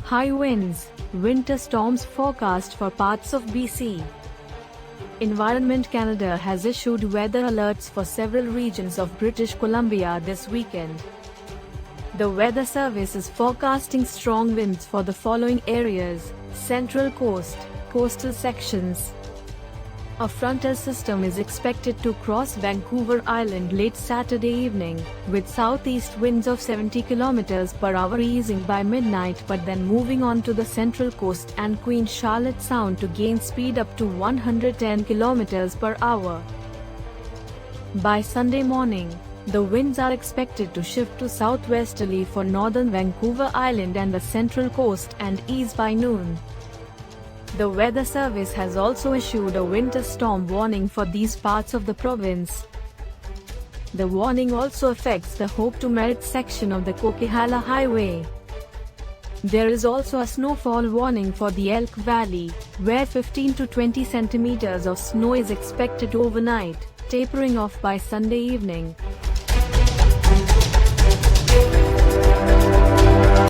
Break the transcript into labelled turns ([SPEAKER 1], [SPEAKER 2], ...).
[SPEAKER 1] High winds, winter storms forecast for parts of BC. Environment Canada has issued weather alerts for several regions of British Columbia this weekend. The Weather Service is forecasting strong winds for the following areas: Central Coast, coastal sections. A frontal system is expected to cross Vancouver Island late Saturday evening, with southeast winds of 70 km per hour easing by midnight but then moving on to the Central Coast and Queen Charlotte Sound to gain speed up to 110 km per hour. By Sunday morning, the winds are expected to shift to southwesterly for northern Vancouver Island and the Central Coast and ease by noon. The Weather Service has also issued a winter storm warning for these parts of the province. The warning also affects the Hope to Merritt section of the Coquihalla Highway. There is also a snowfall warning for the Elk Valley, where 15 to 20 centimeters of snow is expected overnight, tapering off by Sunday evening.